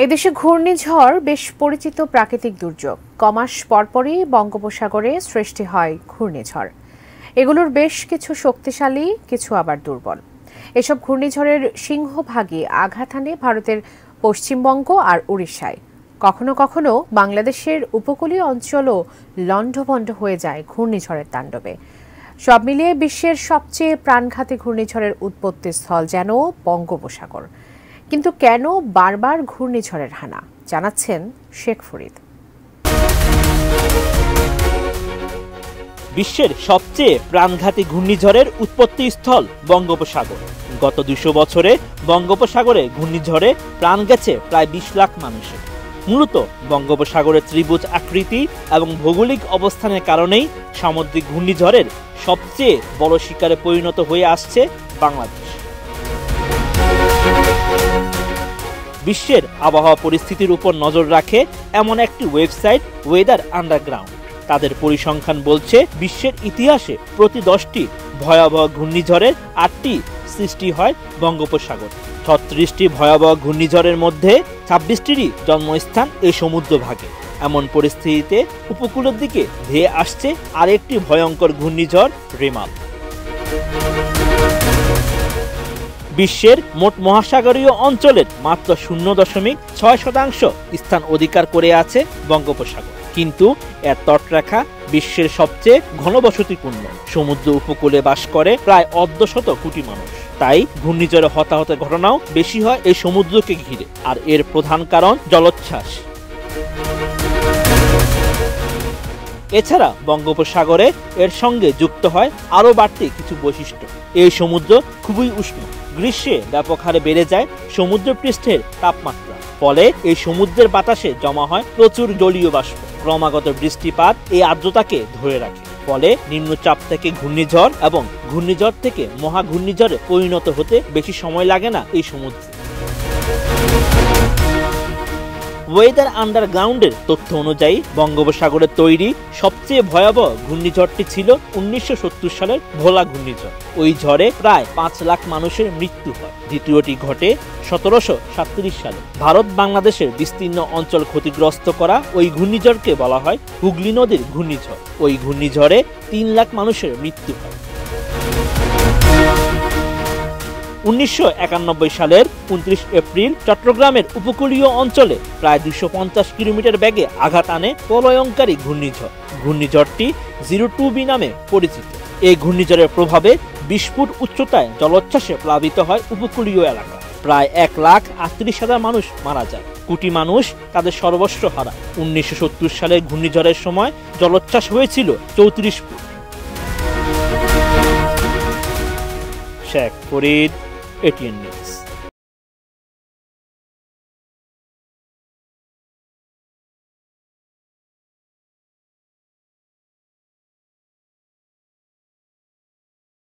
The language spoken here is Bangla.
এদেশে ঘূর্ণিঝড় বেশ পরিচিত প্রাকৃতিক দুর্যোগ। কমাস পরপরই বঙ্গোপসাগরে সৃষ্টি হয় ঘূর্ণিঝড়। এগুলোর বেশ কিছু শক্তিশালী, কিছু আবার দুর্বল। এসব ঘূর্ণিঝড়ের সিংহভাগই আঘাত হানে ভারতের পশ্চিমবঙ্গ আর উড়িষ্যায়। কখনো কখনো বাংলাদেশের উপকূলীয় অঞ্চলও লণ্ডভণ্ড হয়ে যায় ঘূর্ণিঝড়ের তাণ্ডবে। সব মিলিয়ে বিশ্বের সবচেয়ে প্রাণঘাতী ঘূর্ণিঝড়ের উৎপত্তিস্থল যেন বঙ্গোপসাগর। কিন্তু কেন বারবার ঘূর্ণিঝড়ের হানা, জানাচ্ছেন শেখ ফরিদ। বিশ্বের সবচেয়ে প্রাণঘাতী ঘূর্ণিঝড়ের উৎপত্তিস্থল বঙ্গোপসাগর। গত ২০০ বছরে বঙ্গোপসাগরে ঘূর্ণিঝড়ে প্রাণ গেছে প্রায় ২০ লাখ মানুষের। মূলত বঙ্গোপসাগরের ত্রিভুজ আকৃতি এবং ভৌগোলিক অবস্থানের কারণেই সামুদ্রিক ঘূর্ণিঝড়ের সবচেয়ে বড় শিকারে পরিণত হয়ে আসছে বাংলাদেশ। বিশ্বের আবহাওয়া পরিস্থিতির উপর নজর রাখে এমন একটি ওয়েবসাইট ওয়েদার আন্ডারগ্রাউন্ড। তাদের পরিসংখ্যান বলছে বিশ্বের ইতিহাসে প্রতি 10টি ভয়াবহ ঘূর্ণিঝড়ের 8টি সৃষ্টি হয় বঙ্গোপসাগর। 36টি ভয়াবহ ঘূর্ণিঝড়ের মধ্যে 26টিরই জন্মস্থান এই সমুদ্রভাগে। এমন পরিস্থিতিতে উপকূলের দিকে ধেয়ে আসছে আরেকটি ভয়ঙ্কর ঘূর্ণিঝড় রেমাল। বিশ্বের মোট মহাসাগরীয় অঞ্চলের মাত্র 0.6% স্থান অধিকার করে আছে বঙ্গোপসাগর। কিন্তু এর তটরেখা বিশ্বের সবচেয়ে ঘনবসতিপূর্ণ। সমুদ্র উপকূলে বাস করে প্রায় 1.2 কোটি মানুষ। তাই ঘূর্ণিঝড়ে হতাহতের ঘটনাও বেশি হয় এই সমুদ্রকে ঘিরে। আর এর প্রধান কারণ জলোচ্ছ্বাস। এছাড়া বঙ্গোপসাগরে এর সঙ্গে যুক্ত হয় আরও বাড়তি কিছু বৈশিষ্ট্য। এই সমুদ্র খুবই উষ্ণ। গ্রীষ্মে ব্যাপক হারে বেড়ে যায় সমুদ্রপৃষ্ঠের তাপমাত্রা। ফলে এই সমুদ্রের বাতাসে জমা হয় প্রচুর জলীয় বাষ্প। ক্রমাগত বৃষ্টিপাত এই আর্দ্রতাকে ধরে রাখে। ফলে নিম্নচাপ থেকে ঘূর্ণিঝড় এবং ঘূর্ণিঝড় থেকে মহা ঘূর্ণিঝড়ে পরিণত হতে বেশি সময় লাগে না এই সমুদ্রে। ওয়েদার আন্ডারগ্রাউন্ডের তথ্য অনুযায়ী বঙ্গোপসাগরে তৈরি সবচেয়ে ভয়াবহ ঘূর্ণিঝড়টি ছিল 1970 সালের ভোলা ঘূর্ণিঝড়। ওই ঝড়ে প্রায় 5 লাখ মানুষের মৃত্যু হয়। দ্বিতীয়টি ঘটে 1737 সালে। ভারত বাংলাদেশের বিস্তীর্ণ অঞ্চল ক্ষতিগ্রস্ত করা ওই ঘূর্ণিঝড়কে বলা হয় হুগলি নদীর ঘূর্ণিঝড়। ওই ঘূর্ণিঝড়ে 3 লাখ মানুষের মৃত্যু হয়। 1991 সালের 29 এপ্রিল চট্টগ্রামের উপকূলীয় অঞ্চলে প্রায় 250 কিলোমিটার বেগে আঘাত আনে প্রলয়ঙ্কারী ঘূর্ণিঝড়। ঘূর্ণিঝড়টি 02B নামে পরিচিত। এই ঘূর্ণিঝড়ের প্রভাবে 20 ফুট উচ্চতায় জলোচ্ছ্বাসে প্লাবিত হয় উপকূলীয় এলাকা। প্রায় 1,38,000 মানুষ মারা যায়। কোটি মানুষ তাদের সর্বস্ব হারায়। 1970 সালের ঘূর্ণিঝড়ের সময় জলোচ্ছ্বাস হয়েছিল 34 foot. Sheikh Farid, ATN news.